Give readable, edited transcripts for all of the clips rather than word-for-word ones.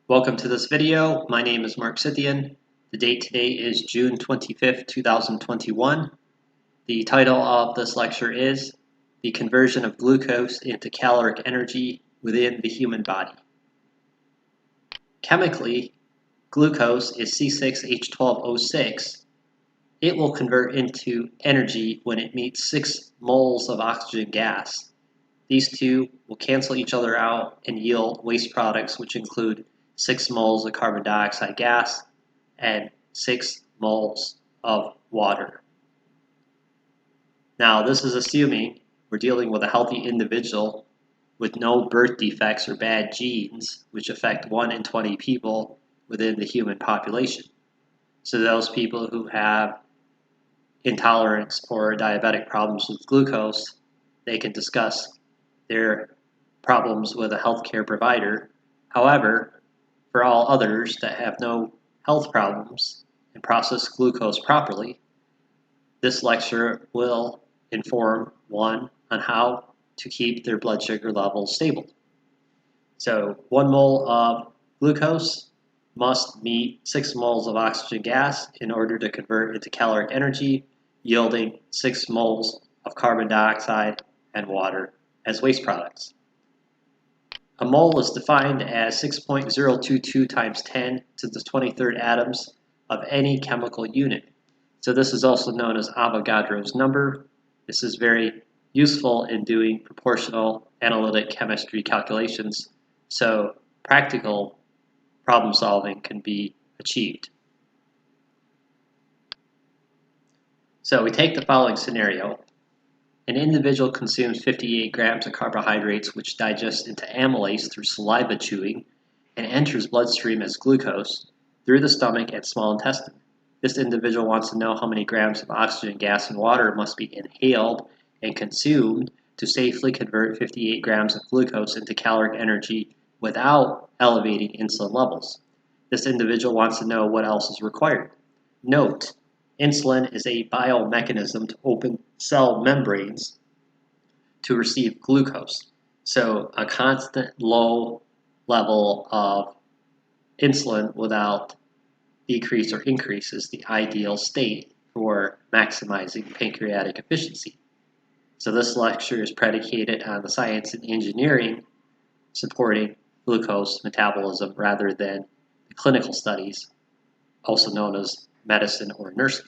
Welcome to this video. My name is Mark Scythian. The date today is June 25th, 2021. The title of this lecture is The Conversion of Glucose into Caloric Energy Within the Human Body. Chemically, glucose is C6H12O6. It will convert into energy when it meets 6 moles of oxygen gas. These two will cancel each other out and yield waste products, which include 6 moles of carbon dioxide gas and 6 moles of water. Now, this is assuming we're dealing with a healthy individual with no birth defects or bad genes, which affect 1 in 20 people within the human population. So those people who have intolerance or diabetic problems with glucose, they can discuss their problems with a healthcare provider. However, for all others that have no health problems and process glucose properly, this lecture will inform one on how to keep their blood sugar levels stable. So 1 mole of glucose must meet 6 moles of oxygen gas in order to convert into caloric energy, yielding 6 moles of carbon dioxide and water as waste products. A mole is defined as 6.022 times 10 to the 23rd atoms of any chemical unit. So this is also known as Avogadro's number. This is very useful in doing proportional analytic chemistry calculations, so practical problem solving can be achieved. So we take the following scenario. An individual consumes 58 grams of carbohydrates, which digest into amylase through saliva chewing and enters bloodstream as glucose through the stomach and small intestine. This individual wants to know how many grams of oxygen, gas, and water must be inhaled and consumed to safely convert 58 grams of glucose into caloric energy without elevating insulin levels. This individual wants to know what else is required. Note, insulin is a biomechanism to open cell membranes to receive glucose. So a constant low level of insulin without decrease or increase is the ideal state for maximizing pancreatic efficiency. So this lecture is predicated on the science and engineering supporting glucose metabolism rather than the clinical studies, also known as medicine or nursing.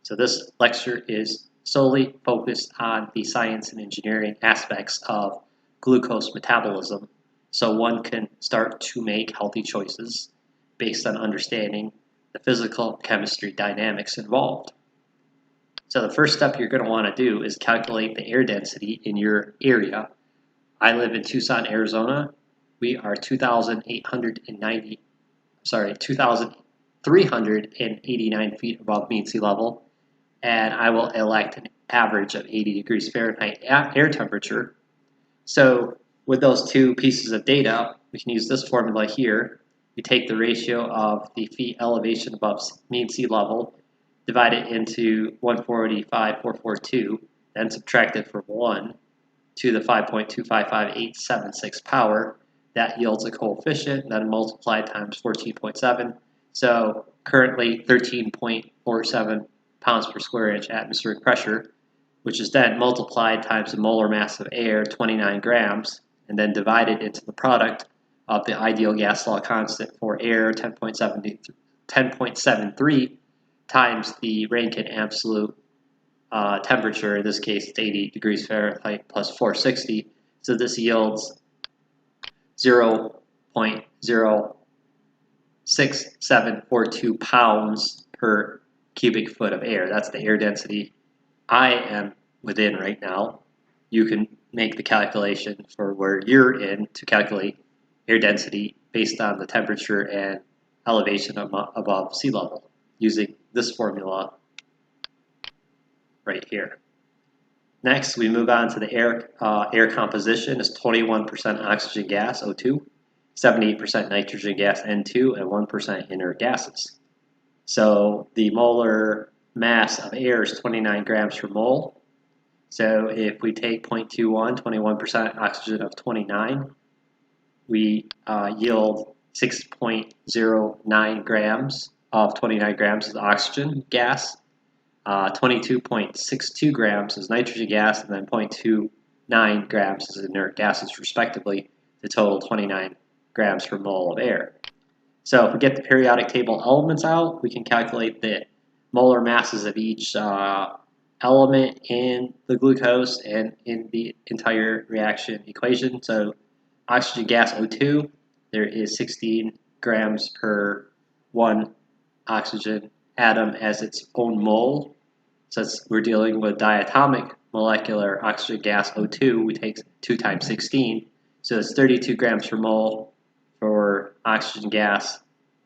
So this lecture is solely focused on the science and engineering aspects of glucose metabolism, so one can start to make healthy choices based on understanding the physical chemistry dynamics involved. So the first step you're going to want to do is calculate the air density in your area. I live in Tucson, Arizona. We are 2,389 feet above mean sea level, and I will elect an average of 80 degrees Fahrenheit air temperature. So with those two pieces of data, we can use this formula here. We take the ratio of the feet elevation above mean sea level, divide it into 145,442, then subtract it from 1 to the 5.255876 power. That yields a coefficient, then multiply times 14.7. So currently 13.47 pounds per square inch atmospheric pressure, which is then multiplied times the molar mass of air, 29 grams, and then divided into the product of the ideal gas law constant for air, 10.73, times the Rankine absolute temperature. In this case, it's 80 degrees Fahrenheit plus 460. So this yields 0.06742 pounds per cubic foot of air. That's the air density I am within right now. You can make the calculation for where you're in to calculate air density based on the temperature and elevation above sea level using this formula right here. Next, we move on to the air composition. Is 21% oxygen gas, O2, 78% nitrogen gas, N2, and 1% inert gases. So the molar mass of air is 29 grams per mole. So if we take 0.21, 21% oxygen of 29, we yield 6.09 grams of 29 grams is oxygen gas, 22.62 grams is nitrogen gas, and then 0.29 grams is inert gases, respectively, to total 29 grams per mole of air. So if we get the periodic table elements out, we can calculate the molar masses of each element in the glucose and in the entire reaction equation. So oxygen gas O2, there is 16 grams per 1 oxygen atom as its own mole. Since we're dealing with diatomic molecular oxygen gas O2, we take 2 times 16. So it's 32 grams per mole for oxygen gas,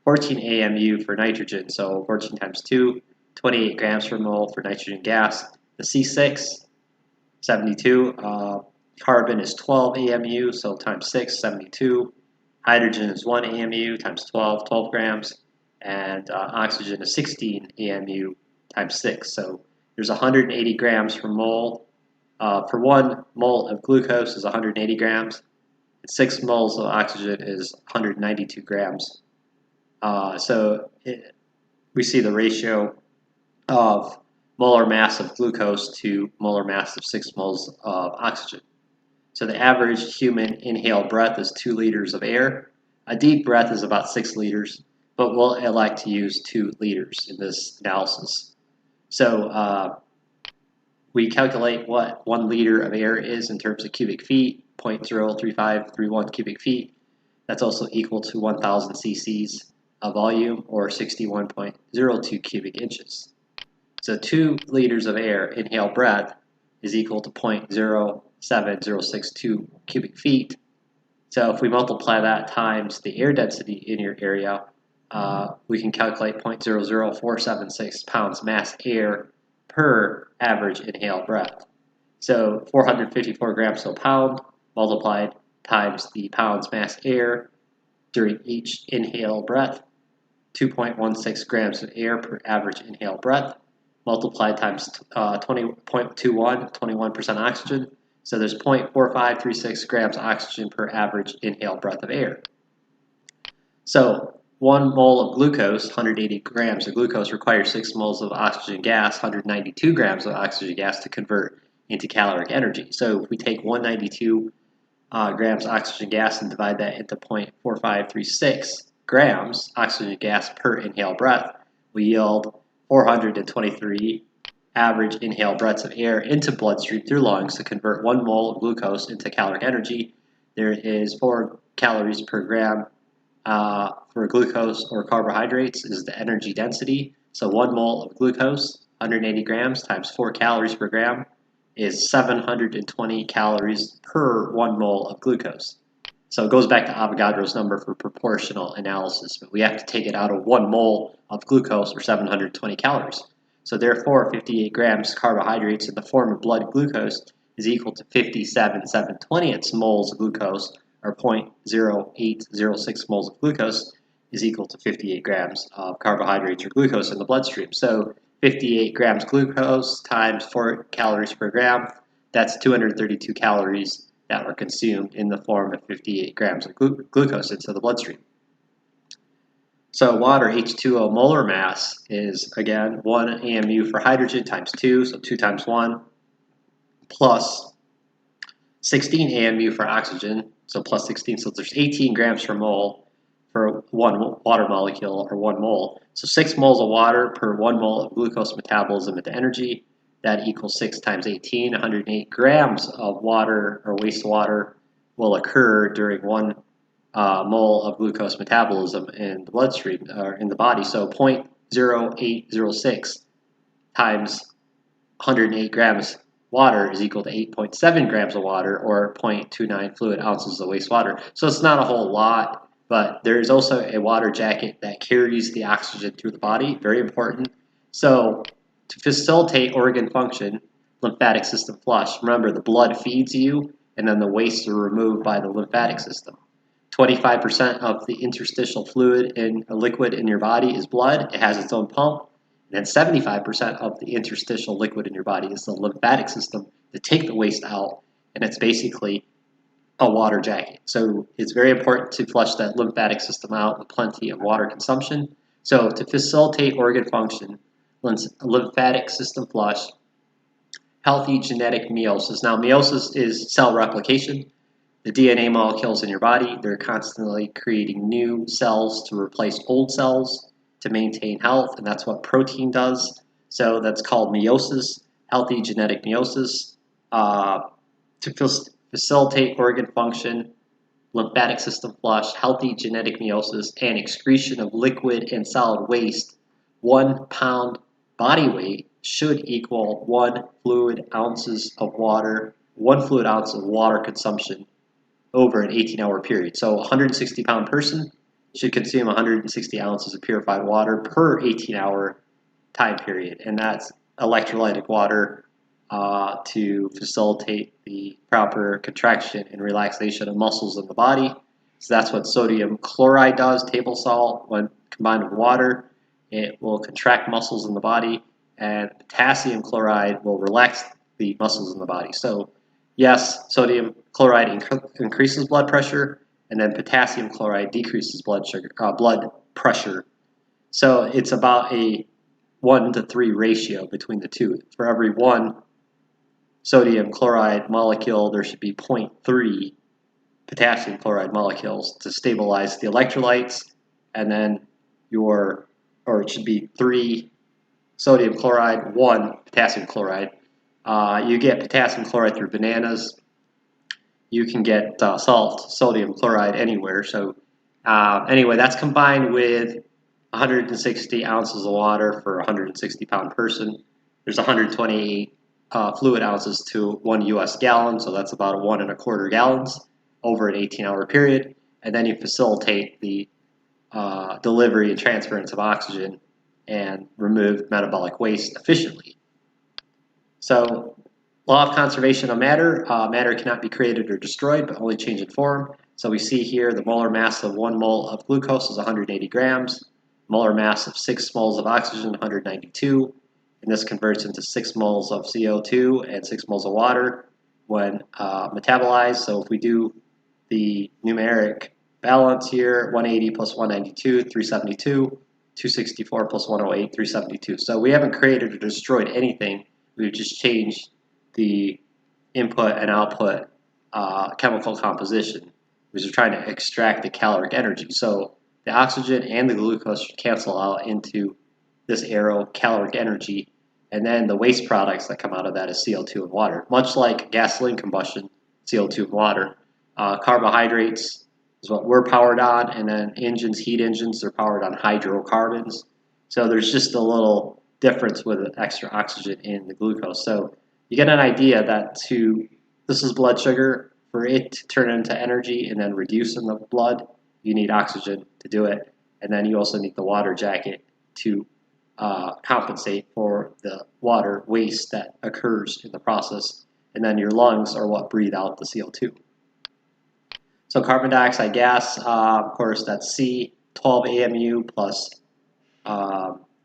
14 AMU for nitrogen, so 14 times 2, 28 grams per mole for nitrogen gas. The C6, 72. Carbon is 12 AMU, so times 6, 72. Hydrogen is 1 AMU times 12, 12 grams. And oxygen is 16 AMU times 6. So there's 180 grams per mole. For 1 mole of glucose is 180 grams. 6 moles of oxygen is 192 grams. We see the ratio of molar mass of glucose to molar mass of 6 moles of oxygen. So the average human inhaled breath is 2 liters of air. A deep breath is about 6 liters, but we'll elect to use 2 liters in this analysis. So we calculate what 1 liter of air is in terms of cubic feet, 0.03531 cubic feet. That's also equal to 1,000 cc's of volume, or 61.02 cubic inches. So 2 liters of air inhaled breath is equal to 0.07062 cubic feet. So if we multiply that times the air density in your area, we can calculate 0.00476 pounds mass air per average inhaled breath. So 454 grams per pound multiplied times the pounds mass air during each inhaled breath, 2.16 grams of air per average inhaled breath, multiplied times 20.21, 21% oxygen. So there's 0.4536 grams of oxygen per average inhaled breath of air. So 1 mole of glucose, 180 grams of glucose, requires 6 moles of oxygen gas, 192 grams of oxygen gas to convert into caloric energy. So if we take 192 grams oxygen gas and divide that into 0.4536 grams oxygen gas per inhaled breath, we yield 423 average inhaled breaths of air into bloodstream through lungs to convert 1 mole of glucose into caloric energy. There is 4 calories per gram for glucose or carbohydrates is the energy density. So 1 mole of glucose, 180 grams times 4 calories per gram is 720 calories per 1 mole of glucose. So it goes back to Avogadro's number for proportional analysis, but we have to take it out of 1 mole of glucose, or 720 calories. So therefore, 58 grams carbohydrates in the form of blood glucose is equal to 57,720 moles of glucose, or 0.0806 moles of glucose is equal to 58 grams of carbohydrates or glucose in the bloodstream. So 58 grams glucose times 4 calories per gram, that's 232 calories that were consumed in the form of 58 grams of glucose into the bloodstream. So water H2O molar mass is, again, 1 AMU for hydrogen times 2, so 2 times 1, plus 16 AMU for oxygen, so plus 16, so there's 18 grams per mole for 1 water molecule, or 1 mole. So 6 moles of water per 1 mole of glucose metabolism into energy. That equals 6 times 18, 108 grams of water or wastewater will occur during 1 mole of glucose metabolism in the bloodstream or in the body. So 0.0806 times 108 grams water is equal to 8.7 grams of water, or 0.29 fluid ounces of wastewater. So it's not a whole lot, but there is also a water jacket that carries the oxygen through the body, very important. So to facilitate organ function, lymphatic system flush, remember the blood feeds you and then the wastes are removed by the lymphatic system. 25% of the interstitial fluid in a liquid in your body is blood. It has its own pump. And then 75% of the interstitial liquid in your body is the lymphatic system to take the waste out. And it's basically a water jacket. So it's very important to flush that lymphatic system out with plenty of water consumption. So to facilitate organ function, lymphatic system flush, healthy genetic meiosis. Now, meiosis is cell replication. The DNA molecules in your body, they're constantly creating new cells to replace old cells to maintain health, and that's what protein does. So that's called meiosis, healthy genetic meiosis. To facilitate organ function, lymphatic system flush, healthy genetic meiosis, and excretion of liquid and solid waste, 1 pound body weight should equal 1 fluid ounce of water consumption over an 18-hour period. So a 160-pound person should consume 160 ounces of purified water per 18-hour time period, and that's electrolytic water to facilitate the proper contraction and relaxation of muscles in the body. So that's what sodium chloride does, table salt, when combined with water. It will contract muscles in the body, and potassium chloride will relax the muscles in the body. So yes, sodium chloride increases blood pressure, and then potassium chloride decreases blood pressure. So it's about a 1 to 3 ratio between the two. For every 1 sodium chloride molecule, there should be 0.3 potassium chloride molecules to stabilize the electrolytes, and then it should be 3 sodium chloride, 1 potassium chloride. You get potassium chloride through bananas. You can get sodium chloride anywhere. So anyway, that's combined with 160 ounces of water for a 160-pound person. There's 128 fluid ounces to 1 U.S. gallon, so that's about 1.25 gallons over an 18-hour period. And then you facilitate the delivery and transference of oxygen and remove metabolic waste efficiently. So, law of conservation of matter. Matter cannot be created or destroyed, but only change in form. So we see here the molar mass of 1 mole of glucose is 180 grams. Molar mass of 6 moles of oxygen, 192. And this converts into 6 moles of CO2 and 6 moles of water when metabolized. So if we do the numeric balance here, 180 plus 192, 372, 264 plus 108, 372. So we haven't created or destroyed anything. We've just changed the input and output chemical composition, which is trying to extract the caloric energy. So the oxygen and the glucose should cancel out into this arrow, caloric energy, and then the waste products that come out of that is CO2 and water. Much like gasoline combustion, CO2 and water. Carbohydrates is what we're powered on, and then engines, heat engines, they're powered on hydrocarbons. So there's just a little difference with the extra oxygen in the glucose. So you get an idea that this is blood sugar. For it to turn into energy and then reduce in the blood, you need oxygen to do it. And then you also need the water jacket to compensate for the water waste that occurs in the process. And then your lungs are what breathe out the CO2. So carbon dioxide gas, of course, that's C, 12 AMU plus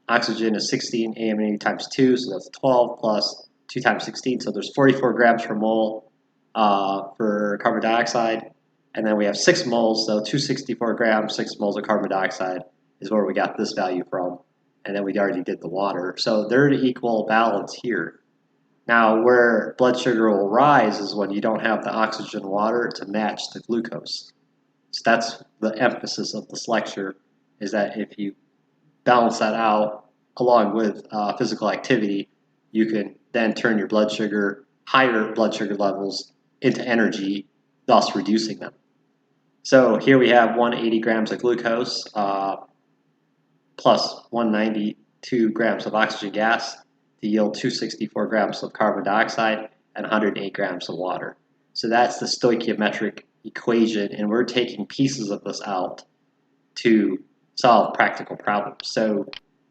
oxygen is 16 AMU times 2, so that's 12 plus 2 times 16. So there's 44 grams per mole for carbon dioxide. And then we have 6 moles, so 264 grams, 6 moles of carbon dioxide is where we got this value from. And then we already did the water. So they're in equal balance here. Now, where blood sugar will rise is when you don't have the oxygen and water to match the glucose. So that's the emphasis of this lecture, is that if you balance that out along with physical activity, you can then turn your higher blood sugar levels into energy, thus reducing them. So here we have 180 grams of glucose plus 192 grams of oxygen gas to yield 264 grams of carbon dioxide and 108 grams of water. So that's the stoichiometric equation, and we're taking pieces of this out to solve practical problems. So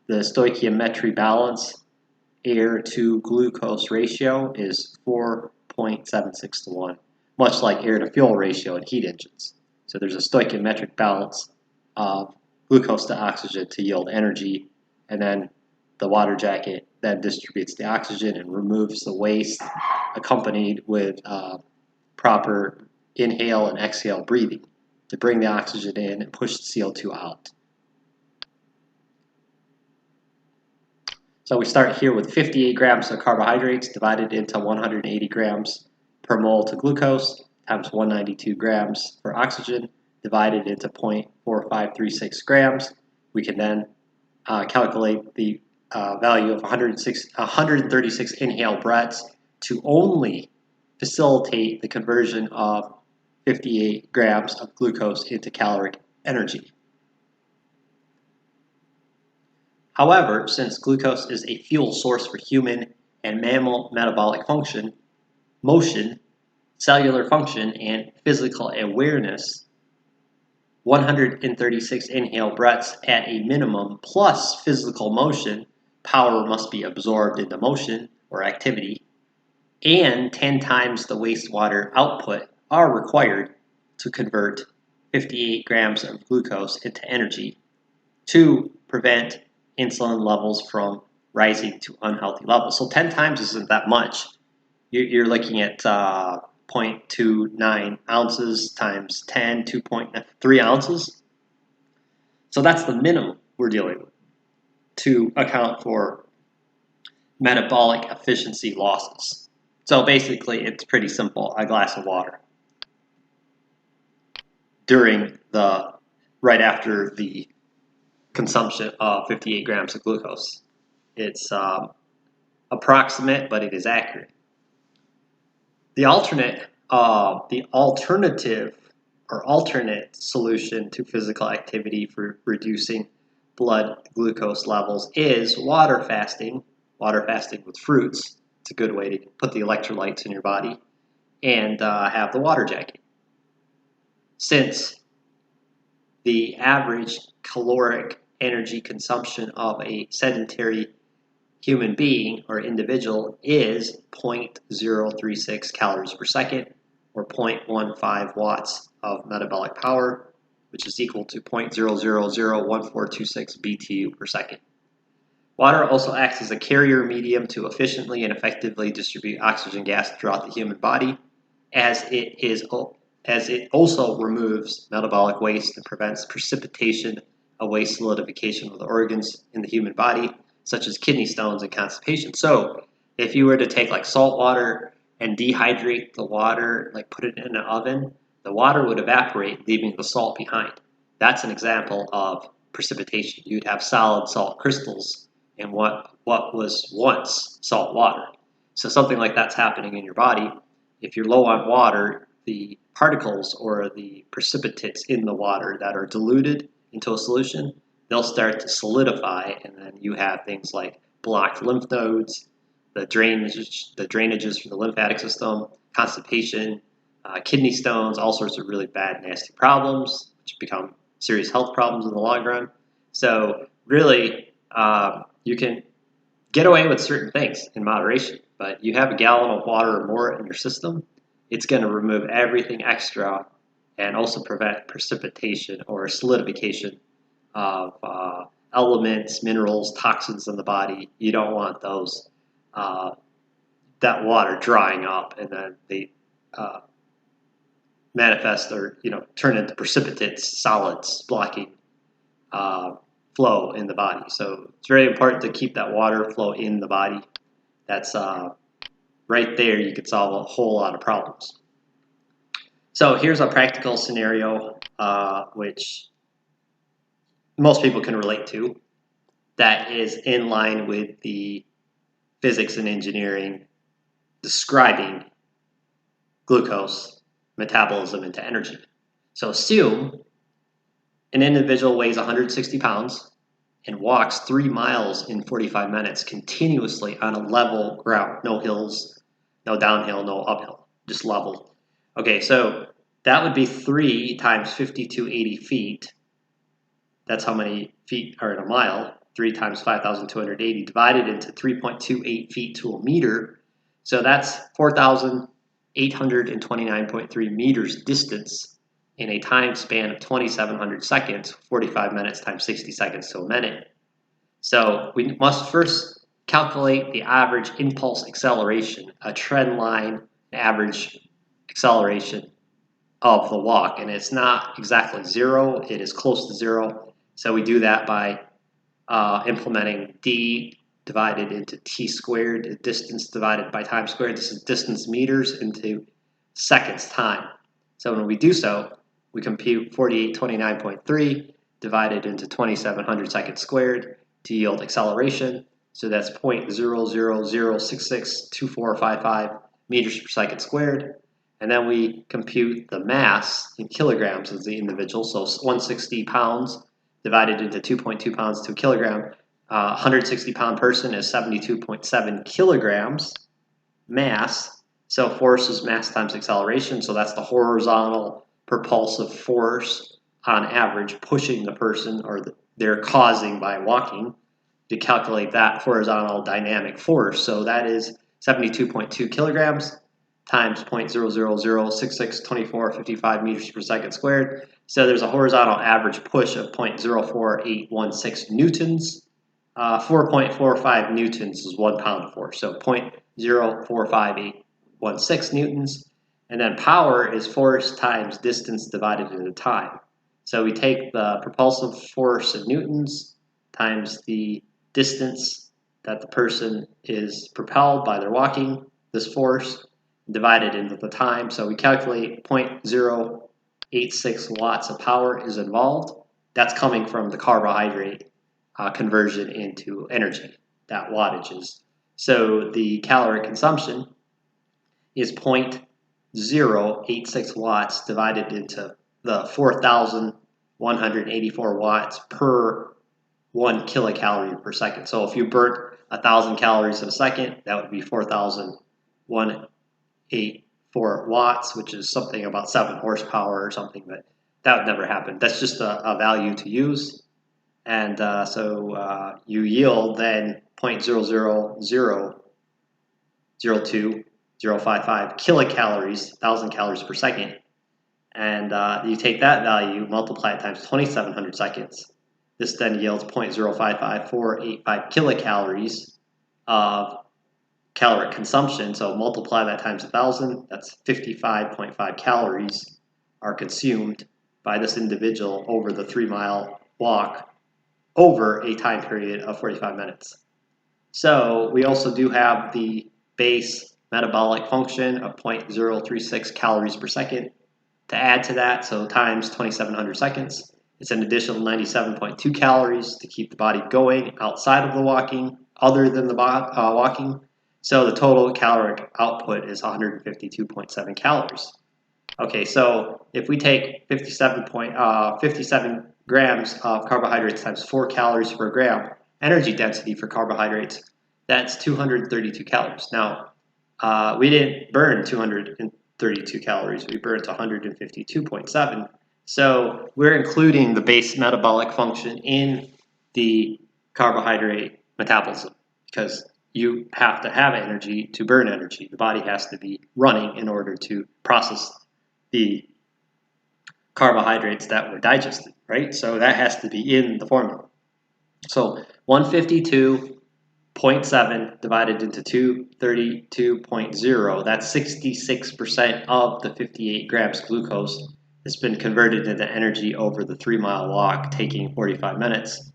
the stoichiometry balance air to glucose ratio is 4.76 to 1, much like air to fuel ratio in heat engines. So there's a stoichiometric balance of glucose to oxygen to yield energy, and then the water jacket then distributes the oxygen and removes the waste, accompanied with proper inhale and exhale breathing to bring the oxygen in and push the CO2 out. So we start here with 58 grams of carbohydrates divided into 180 grams per mole to glucose times 192 grams for oxygen divided into 0.4536 grams. We can then calculate the value of 136 inhale breaths to only facilitate the conversion of 58 grams of glucose into caloric energy. However, since glucose is a fuel source for human and mammal metabolic function, motion, cellular function, and physical awareness, 136 inhale breaths at a minimum plus physical motion, power must be absorbed into motion or activity, and 10 times the wastewater output are required to convert 58 grams of glucose into energy to prevent insulin levels from rising to unhealthy levels. So 10 times isn't that much. You're looking at 0.29 ounces times 10, 2.3 ounces. So that's the minimum we're dealing with to account for metabolic efficiency losses. So basically, it's pretty simple, a glass of water right after the consumption of 58 grams of glucose. It's approximate, but it is accurate. The alternate solution to physical activity for reducing blood glucose levels is water fasting. Water fasting with fruits. It's a good way to put the electrolytes in your body and have the water jacket. Since the average caloric energy consumption of a sedentary human being or individual is 0.036 calories per second or 0.15 watts of metabolic power, which is equal to 0.0001426 BTU per second. Water also acts as a carrier medium to efficiently and effectively distribute oxygen gas throughout the human body, as it also removes metabolic waste and prevents precipitation of waste solidification of the organs in the human body, such as kidney stones and constipation. So if you were to take like salt water and dehydrate the water, like put it in an oven, the water would evaporate, leaving the salt behind. That's an example of precipitation. You'd have solid salt crystals in what was once salt water. So something like that's happening in your body. If you're low on water, the particles or the precipitates in the water that are diluted into a solution, they'll start to solidify, and then you have things like blocked lymph nodes, the drainages for the lymphatic system, constipation, kidney stones, all sorts of really bad, nasty problems, which become serious health problems in the long run. So really, you can get away with certain things in moderation, but you have a gallon of water or more in your system, it's going to remove everything extra and also prevent precipitation or solidification of elements, minerals, toxins in the body. You don't want those that water drying up and then they manifest or turn into precipitates, solids, blocking flow in the body. So it's very important to keep that water flow in the body. That's right there. You could solve a whole lot of problems. So here's a practical scenario which most people can relate to, that is in line with the physics and engineering describing glucose metabolism into energy. So assume an individual weighs 160 pounds and walks 3 miles in 45 minutes continuously on a level ground. No hills, no downhill, no uphill, just level. Okay, so that would be 3 times 5280 feet. That's how many feet are in a mile. 3 times 5,280 divided into 3.28 feet to a meter. So that's 4,829.3 meters distance in a time span of 2,700 seconds, 45 minutes times 60 seconds to a minute. So we must first calculate the average impulse acceleration, a trend line average acceleration of the walk, and it's not exactly 0, it is close to 0. So we do that by implementing d divided into t squared, distance divided by time squared. This is distance meters into seconds time. So when we do so, we compute 4829.3 divided into 2700 seconds squared to yield acceleration. So that's 0.000662455 meters per second squared. And then we compute the mass in kilograms of the individual. So 160 pounds divided into 2.2 pounds to a kilogram. 160 pound person is 72.7 kilograms mass. So force is mass times acceleration. So that's the horizontal propulsive force on average pushing the person, or they're causing by walking, to calculate that horizontal dynamic force. So that is 72.2 kilograms times 0.000662455 meters per second squared. So there's a horizontal average push of 0.04816 newtons. 4.45 newtons is 1 pound of force, so 0.045816 newtons. And then power is force times distance divided into time. So we take the propulsive force in newtons times the distance that the person is propelled by their walking, this force, divided into the time. So we calculate 0.086 watts of power is involved. That's coming from the carbohydrate conversion into energy, that wattage is. So the caloric consumption is 0.086 watts divided into the 4,184 watts per 1 kilocalorie per second. So if you burnt 1,000 calories in a second, that would be 4,184 watts, which is something about 7 horsepower or something, but that would never happen. That's just a value to use. And so you yield then 0.000255 kilocalories, 1,000 calories per second. And you take that value, multiply it times 2,700 seconds. This then yields 0.055485 kilocalories of caloric consumption. So multiply that times 1,000, that's 55.5 calories are consumed by this individual over the 3-mile walk over a time period of 45 minutes. So we also do have the base metabolic function of 0.036 calories per second to add to that, so times 2,700 seconds. It's an additional 97.2 calories to keep the body going outside of the walking, other than the walking. So the total caloric output is 152.7 calories. Okay, so if we take 57 grams of carbohydrates times 4 calories per gram, energy density for carbohydrates, that's 232 calories. Now, we didn't burn 232 calories, we burned 152.7. So we're including the base metabolic function in the carbohydrate metabolism because you have to have energy to burn energy. The body has to be running in order to process the carbohydrates that were digested, right? So that has to be in the formula. So 152.7 divided into 232.0, that's 66% of the 58 grams glucose has been converted into energy over the 3-mile walk, taking 45 minutes,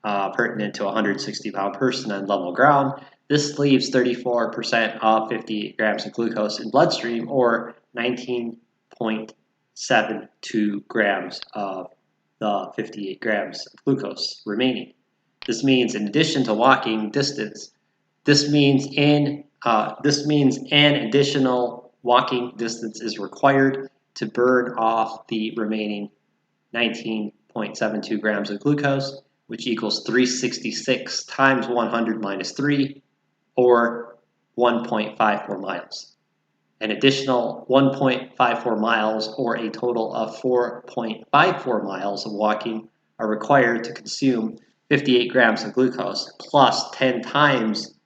pertinent to a 160-pound person on level ground. This leaves 34% of 58 grams of glucose in bloodstream, or 19.72 grams of the 58 grams of glucose remaining. This means, in addition to walking distance, this means an additional walking distance is required to burn off the remaining 19.72 grams of glucose, which equals 366 times 100 minus 3, or 1.54 miles. An additional 1.54 miles, or a total of 4.54 miles of walking, are required to consume 58 grams of glucose plus 10 times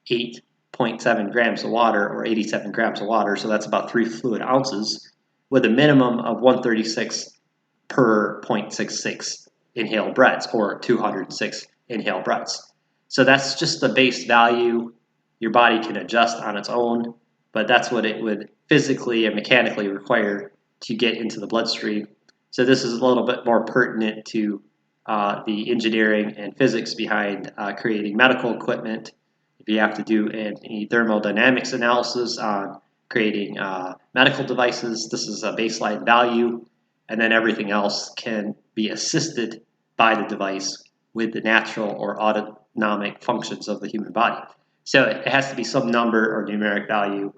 8.7 grams of water, or 87 grams of water, so that's about 3 fluid ounces, with a minimum of 136 per 0.66 inhaled breaths, or 206 inhaled breaths. So that's just the base value. Your body can adjust on its own, but that's what it would physically and mechanically require to get into the bloodstream. So this is a little bit more pertinent to the engineering and physics behind creating medical equipment. If you have to do any thermodynamics analysis on creating medical devices, this is a baseline value, and then everything else can be assisted by the device with the natural or autonomic functions of the human body. So it has to be some number or numeric value.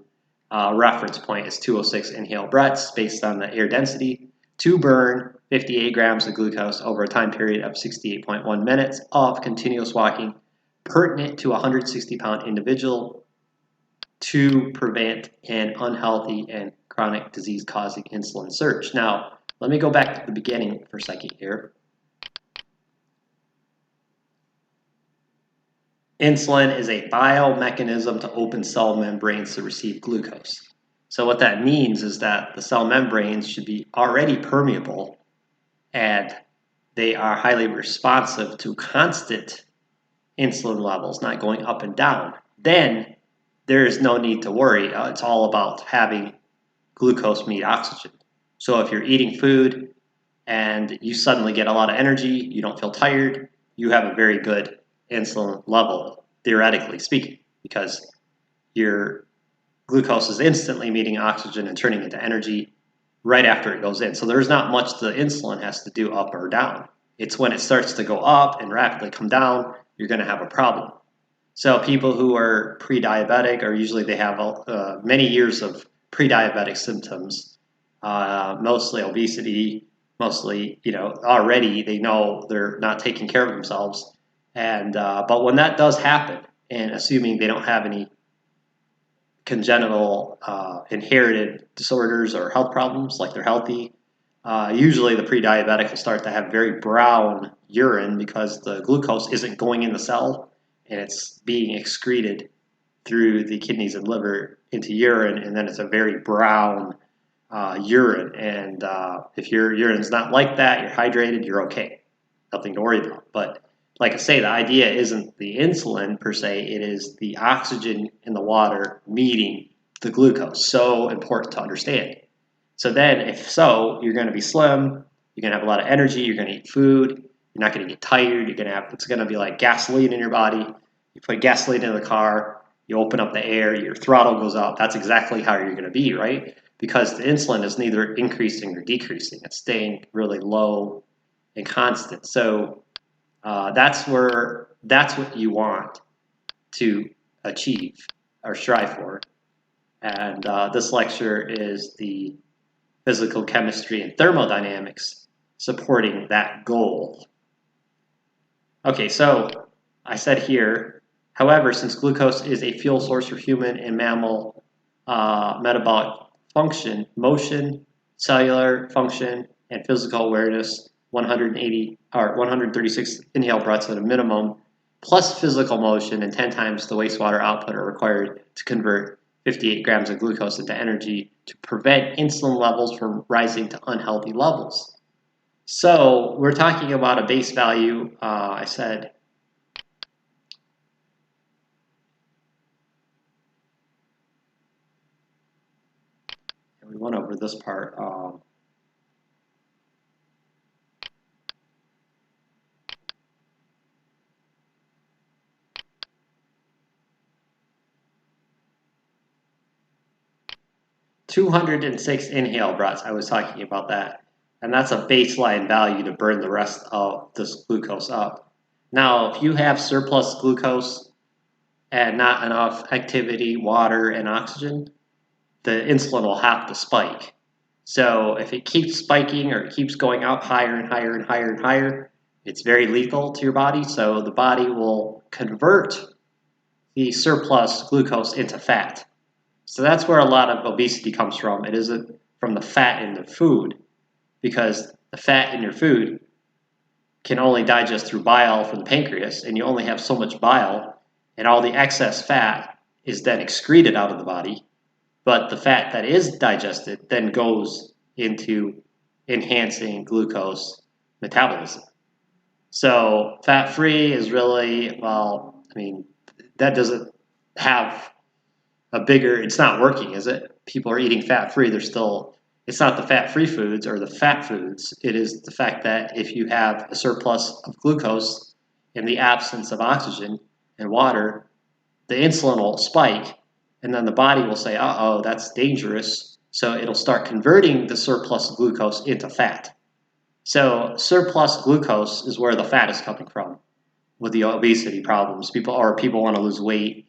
Reference point is 206 inhale breaths based on the air density to burn 58 grams of glucose over a time period of 68.1 minutes of continuous walking, pertinent to a 160-pound individual to prevent an unhealthy and chronic disease-causing insulin surge. Now, let me go back to the beginning for a second here. Insulin is a biomechanism to open cell membranes to receive glucose. So what that means is that the cell membranes should be already permeable and they are highly responsive to constant insulin levels, not going up and down. Then there is no need to worry. It's all about having glucose meet oxygen. So if you're eating food and you suddenly get a lot of energy, you don't feel tired, you have a very good insulin level, theoretically speaking, because your glucose is instantly meeting oxygen and turning into energy right after it goes in. So there's not much the insulin has to do up or down. It's when it starts to go up and rapidly come down, you're going to have a problem. So people who are pre-diabetic, or usually they have many years of pre-diabetic symptoms, mostly obesity, mostly, already they know they're not taking care of themselves. And but when that does happen, and assuming they don't have any congenital inherited disorders or health problems, like they're healthy, usually the pre-diabetic will start to have very brown urine because the glucose isn't going in the cell and it's being excreted through the kidneys and liver into urine, and then it's a very brown urine. And if your urine's not like that, you're hydrated, you're okay. Nothing to worry about. But like I say, the idea isn't the insulin per se, it is the oxygen in the water meeting the glucose. So important to understand. So then, if so, you're going to be slim, you're going to have a lot of energy, you're going to eat food, you're not going to get tired, it's going to be like gasoline in your body. You put gasoline in the car, you open up the air, your throttle goes up. That's exactly how you're going to be, right? Because the insulin is neither increasing or decreasing. It's staying really low and constant. So that's what you want to achieve or strive for. And this lecture is the physical chemistry and thermodynamics supporting that goal. Okay, so I said here, however, since glucose is a fuel source for human and mammal metabolic function, motion, cellular function, and physical awareness, 180 or 136 inhale breaths at a minimum, plus physical motion and 10 times the wastewater output are required to convert 58 grams of glucose into energy to prevent insulin levels from rising to unhealthy levels. So we're talking about a base value, I said, and we went over this part. 206 inhale breaths, I was talking about that. And that's a baseline value to burn the rest of this glucose up. Now, if you have surplus glucose and not enough activity, water, and oxygen, the insulin will have to spike. So if it keeps spiking or it keeps going up higher and higher and higher and higher, it's very lethal to your body. So the body will convert the surplus glucose into fat. So that's where a lot of obesity comes from. It isn't from the fat in the food, because the fat in your food can only digest through bile from the pancreas, and you only have so much bile, and all the excess fat is then excreted out of the body. But the fat that is digested then goes into enhancing glucose metabolism. So fat-free is really, that doesn't have a bigger, it's not working, is it? People are eating fat-free, they're still It's not the fat-free foods or the fat foods. It is the fact that if you have a surplus of glucose in the absence of oxygen and water, the insulin will spike, and then the body will say, uh-oh, that's dangerous. So it'll start converting the surplus glucose into fat. So surplus glucose is where the fat is coming from with the obesity problems. People want to lose weight.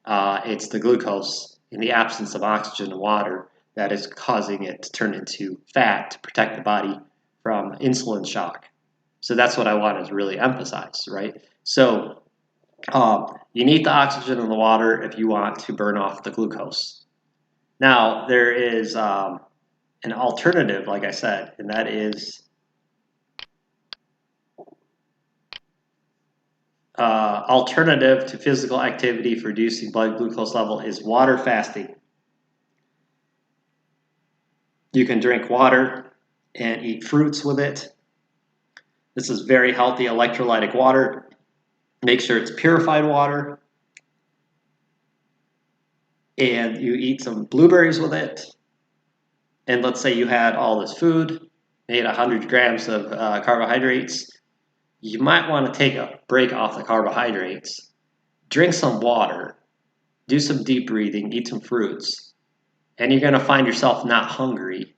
It's the glucose in the absence of oxygen and water that is causing it to turn into fat to protect the body from insulin shock. So that's what I want to really emphasize, right? So you need the oxygen and the water if you want to burn off the glucose. Now, there is an alternative, like I said, and that is alternative to physical activity for reducing blood glucose level is water fasting. You can drink water and eat fruits with it. This is very healthy electrolytic water. Make sure it's purified water. And you eat some blueberries with it. And let's say you had all this food, ate 100 grams of carbohydrates. You might want to take a break off the carbohydrates, drink some water, do some deep breathing, eat some fruits, and you're going to find yourself not hungry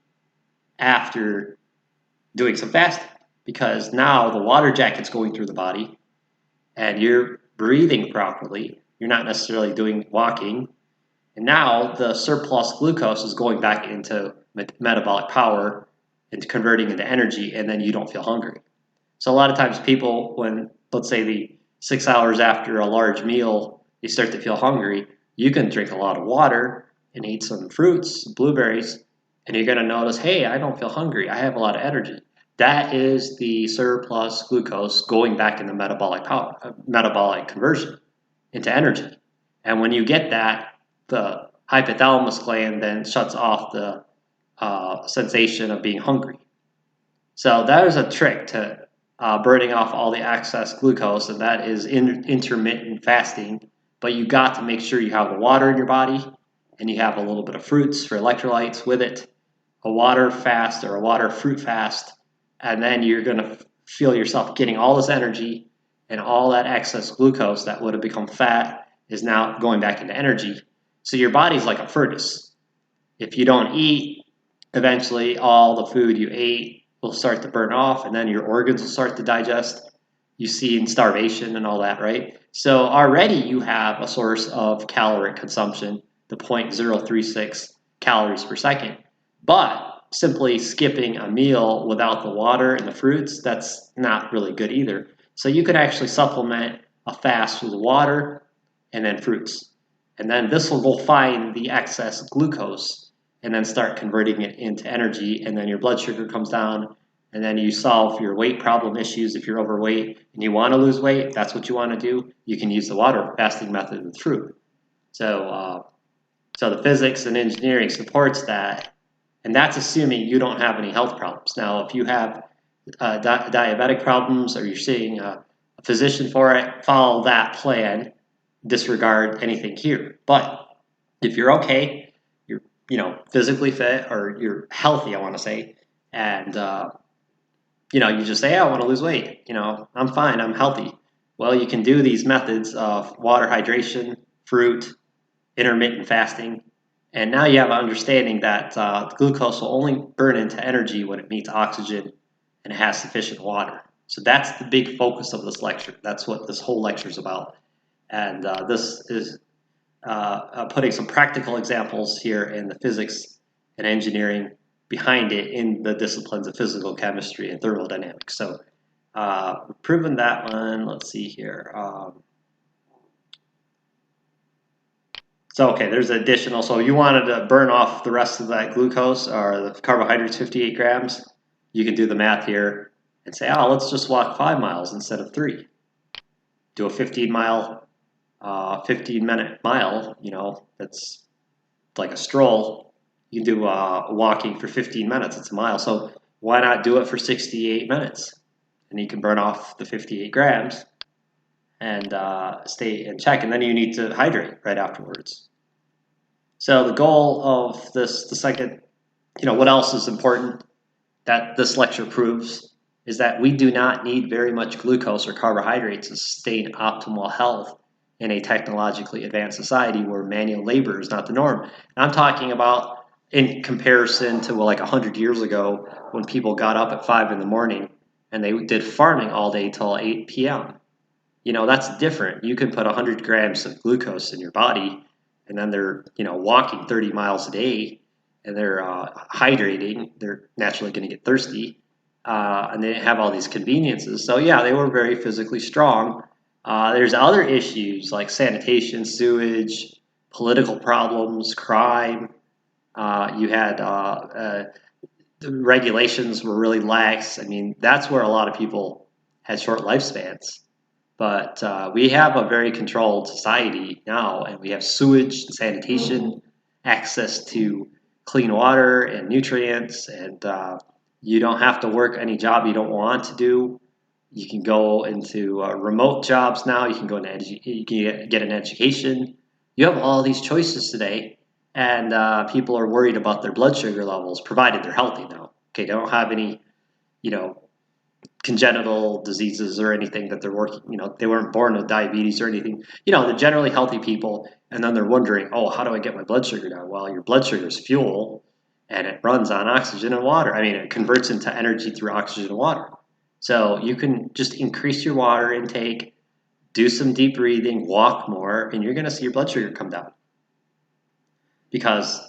after doing some fasting, because now the water jacket's going through the body and you're breathing properly. You're not necessarily doing walking. And now the surplus glucose is going back into metabolic power and converting into energy, and then you don't feel hungry. So a lot of times people, when, let's say, the 6 hours after a large meal, you start to feel hungry, you can drink a lot of water and eat some fruits, blueberries, and you're going to notice, hey, I don't feel hungry. I have a lot of energy. That is the surplus glucose going back into metabolic conversion into energy. And when you get that, the hypothalamus gland then shuts off the sensation of being hungry. So that is a trick to burning off all the excess glucose, and that is intermittent fasting. But you got to make sure you have the water in your body, and you have a little bit of fruits for electrolytes with it, a water fast or a water fruit fast, and then you're going to feel yourself getting all this energy, and all that excess glucose that would have become fat is now going back into energy. So your body's like a furnace. If you don't eat, eventually all the food you ate will start to burn off, and then your organs will start to digest. You see in starvation and all that, right? So already you have a source of caloric consumption, the 0.036 calories per second. But simply skipping a meal without the water and the fruits, that's not really good either. So you could actually supplement a fast with water and then fruits. And then this will go find the excess glucose and then start converting it into energy, and then your blood sugar comes down, and then you solve your weight problem issues. If you're overweight and you want to lose weight, if that's what you want to do, you can use the water fasting method with fruit. So the physics and engineering supports that, and that's assuming you don't have any health problems. Now, if you have diabetic problems or you're seeing a physician for it, follow that plan, disregard anything here. But if you're okay, you're physically fit, or you're healthy, I want to say, and you just say, I want to lose weight, I'm fine, I'm healthy. Well, you can do these methods of water hydration, fruit, intermittent fasting, and now you have an understanding that glucose will only burn into energy when it meets oxygen and it has sufficient water. So that's the big focus of this lecture. That's what this whole lecture is about. And this is putting some practical examples here in the physics and engineering behind it in the disciplines of physical chemistry and thermodynamics. So we've proven that one. Let's see here. Okay, there's additional. So you wanted to burn off the rest of that glucose or the carbohydrates, 58 grams. You can do the math here and say, let's just walk 5 miles instead of 3. Do a 15-minute mile, that's like a stroll. You can do walking for 15 minutes, it's a mile. So why not do it for 68 minutes? And you can burn off the 58 grams and stay in check. And then you need to hydrate right afterwards. So the goal of the second what else is important that this lecture proves is that we do not need very much glucose or carbohydrates to sustain optimal health in a technologically advanced society where manual labor is not the norm. And I'm talking about in comparison to like 100 years ago when people got up at 5 in the morning and they did farming all day till 8 p.m. That's different. You can put 100 grams of glucose in your body and then they're, walking 30 miles a day and they're hydrating. They're naturally going to get thirsty. And they have all these conveniences. So yeah, they were very physically strong. There's other issues like sanitation, sewage, political problems, crime. You had the regulations were really lax. I mean, that's where a lot of people had short lifespans. But we have a very controlled society now, and we have sewage and sanitation, access to clean water and nutrients, and you don't have to work any job you don't want to do. You can go into remote jobs now. You can go into you can get an education. You have all these choices today, and people are worried about their blood sugar levels, provided they're healthy now. Okay, they don't have any, congenital diseases or anything that they're working. They weren't born with diabetes or anything. They're generally healthy people, and then they're wondering, oh, how do I get my blood sugar down? Well, your blood sugar is fuel, and it runs on oxygen and water. I mean, it converts into energy through oxygen and water. So you can just increase your water intake, do some deep breathing, walk more, and you're going to see your blood sugar come down. Because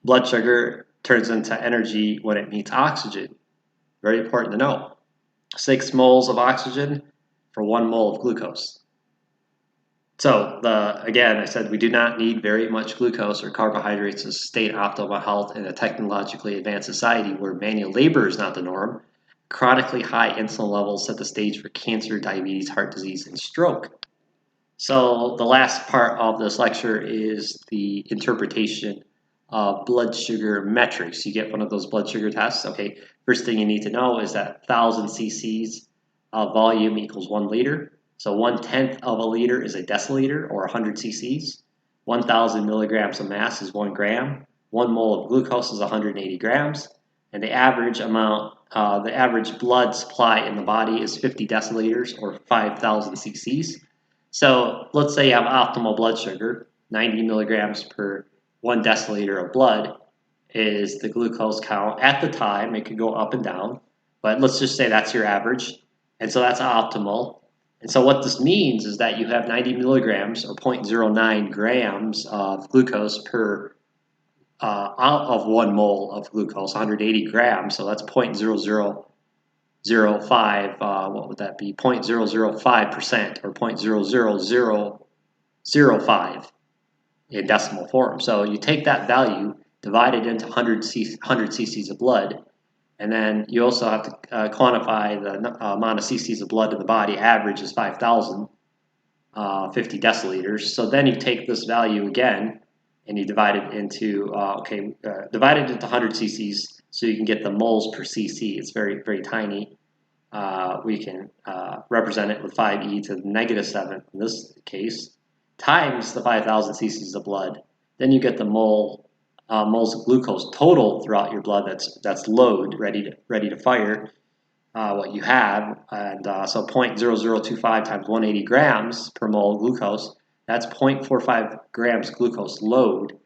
blood sugar turns into energy when it meets oxygen. Very important to know. 6 moles of oxygen for 1 mole of glucose. So again, I said we do not need very much glucose or carbohydrates to sustain optimal health in a technologically advanced society where manual labor is not the norm. Chronically high insulin levels set the stage for cancer, diabetes, heart disease, and stroke. So the last part of this lecture is the interpretation of blood sugar metrics. You get one of those blood sugar tests. Okay, first thing you need to know is that 1,000 cc's of volume equals 1 liter. So 1/10 of a liter is a deciliter, or 100 cc's. 1,000 milligrams of mass is 1 gram. 1 mole of glucose is 180 grams. And the average amount, the average blood supply in the body is 50 deciliters, or 5,000 cc's. So let's say you have optimal blood sugar, 90 milligrams per 1 deciliter of blood is the glucose count at the time. It could go up and down, but let's just say that's your average. And so that's optimal. And so what this means is that you have 90 milligrams or 0.09 grams of glucose per out of 1 mole of glucose, 180 grams. So that's 0.0005, what would that be? 0.005% or 0.00005 in decimal form. So you take that value, divide it into 100 cc's of blood, and then you also have to quantify the amount of cc's of blood in the body. Average is 5,000, 50 deciliters. So then you take this value again, and you divide it into, divide it into 100 cc's so you can get the moles per cc. It's very, very tiny. We can represent it with 5e to the -7 in this case, times the 5,000 cc's of blood. Then you get the moles of glucose total throughout your blood. That's load, ready to fire. What you have, and so 0.0025 times 180 grams per mole of glucose. That's 0.45 grams glucose load,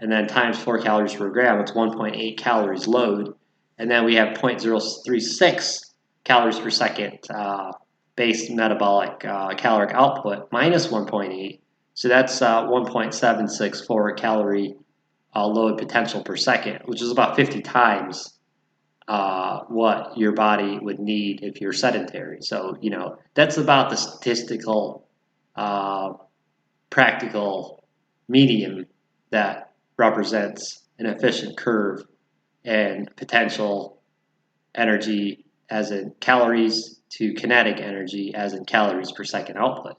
and then times 4 calories per gram. It's 1.8 calories load, and then we have 0.036 calories per second base metabolic caloric output minus 1.8. So that's 1.764 calorie load potential per second, which is about 50 times what your body would need if you're sedentary. So, that's about the statistical, practical medium that represents an efficient curve and potential energy as in calories to kinetic energy as in calories per second output.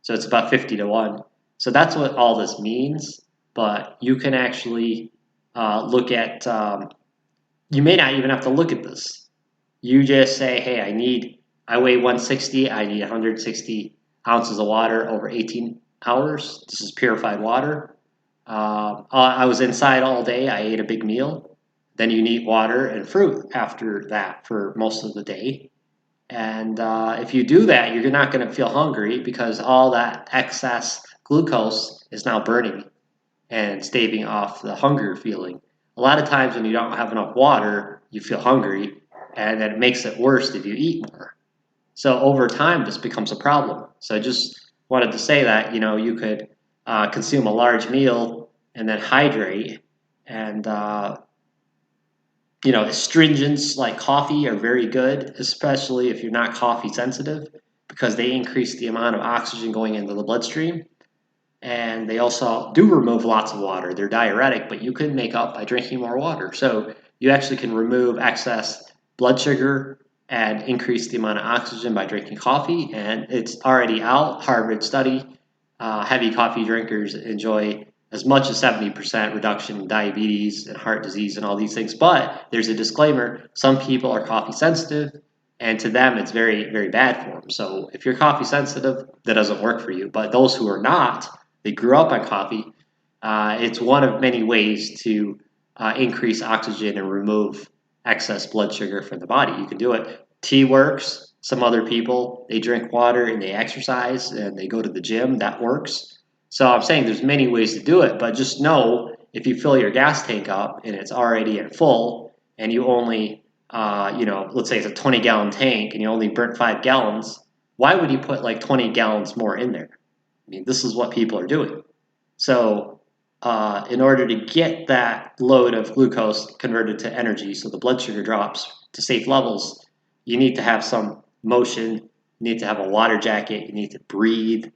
So it's about 50 to 1. So that's what all this means, but you can actually look at, you may not even have to look at this. You just say, hey, I weigh 160, I need 160 ounces of water over 18 hours. This is purified water. I was inside all day. I ate a big meal. Then you need water and fruit after that for most of the day. And if you do that, you're not going to feel hungry because all that excess glucose is now burning and staving off the hunger feeling. A lot of times when you don't have enough water, you feel hungry, and then it makes it worse if you eat more. So over time, this becomes a problem. So I just wanted to say that, you could consume a large meal and then hydrate. And, astringents like coffee are very good, especially if you're not coffee sensitive, because they increase the amount of oxygen going into the bloodstream. And they also do remove lots of water. They're diuretic, but you can make up by drinking more water. So you actually can remove excess blood sugar and increase the amount of oxygen by drinking coffee. And it's already out, Harvard study. Heavy coffee drinkers enjoy as much as 70% reduction in diabetes and heart disease and all these things. But there's a disclaimer, some people are coffee sensitive, and to them it's very, very bad for them. So if you're coffee sensitive, that doesn't work for you. But those who are not, they grew up on coffee, it's one of many ways to increase oxygen and remove excess blood sugar from the body. You can do it. Tea works. Some other people, they drink water and they exercise and they go to the gym. That works. So I'm saying there's many ways to do it, but just know if you fill your gas tank up and it's already at full and you only, let's say it's a 20-gallon tank and you only burnt 5 gallons, why would you put like 20 gallons more in there? I mean, this is what people are doing. So in order to get that load of glucose converted to energy so the blood sugar drops to safe levels, you need to have some motion, you need to have a water jacket, you need to breathe,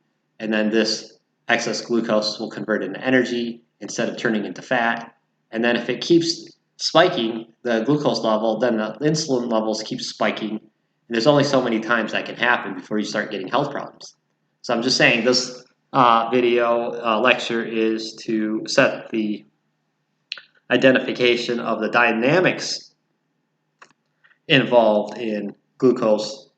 and then this excess glucose will convert into energy instead of turning into fat. And then if it keeps spiking, the glucose level, then the insulin levels keep spiking. And there's only so many times that can happen before you start getting health problems. So I'm just saying this video lecture is to set the identification of the dynamics involved in glucose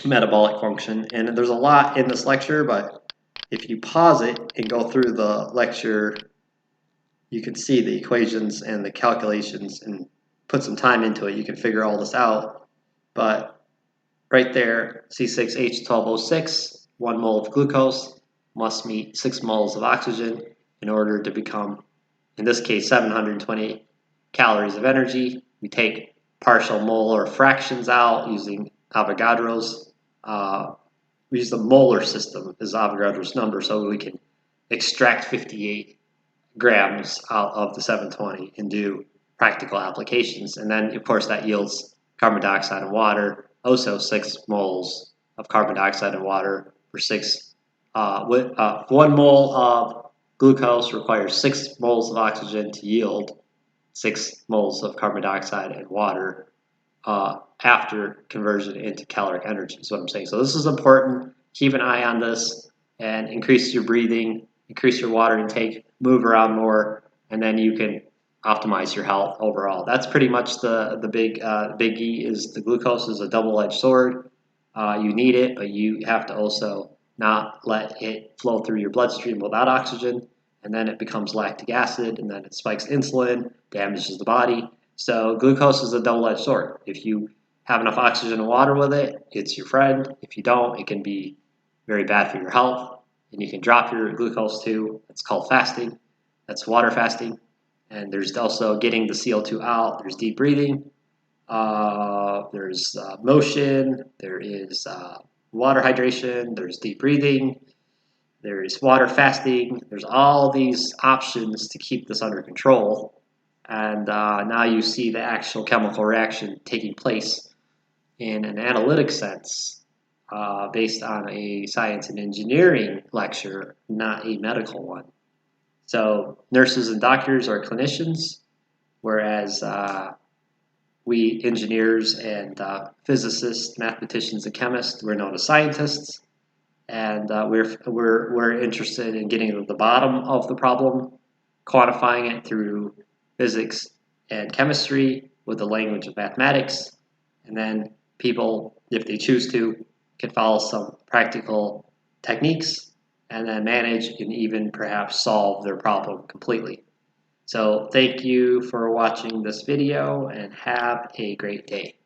metabolic function. And there's a lot in this lecture, but if you pause it and go through the lecture, you can see the equations and the calculations and put some time into it. You can figure all this out. But right there, C6H12O6, 1 mole of glucose must meet 6 moles of oxygen in order to become, in this case, 720 calories of energy. We take partial molar fractions out using Avogadro's. We use the molar system as Avogadro's number, so we can extract 58 grams out of the 720 and do practical applications. And then, of course, that yields carbon dioxide and water, also 6 moles of carbon dioxide and water for 1 mole of glucose requires 6 moles of oxygen to yield 6 moles of carbon dioxide and water after conversion into caloric energy is what I'm saying. So this is important. Keep an eye on this and increase your breathing, increase your water intake, move around more, and then you can optimize your health overall. That's pretty much the biggie. Is the glucose is a double-edged sword. You need it, but you have to also not let it flow through your bloodstream without oxygen, and then it becomes lactic acid, and then it spikes insulin, damages the body. So glucose is a double-edged sword. If you have enough oxygen and water with it, it's your friend. If you don't, it can be very bad for your health, and you can drop your glucose too. It's called fasting. That's water fasting. And there's also getting the CO2 out. There's deep breathing. There's motion. There is water hydration. There's deep breathing. There's water fasting. There's all these options to keep this under control. And now you see the actual chemical reaction taking place in an analytic sense based on a science and engineering lecture, not a medical one. So nurses and doctors are clinicians, whereas we engineers and physicists, mathematicians, and chemists, we're known as scientists, and we're interested in getting to the bottom of the problem, quantifying it through physics and chemistry with the language of mathematics, and then people, if they choose to, can follow some practical techniques and then manage and even perhaps solve their problem completely. So thank you for watching this video and have a great day.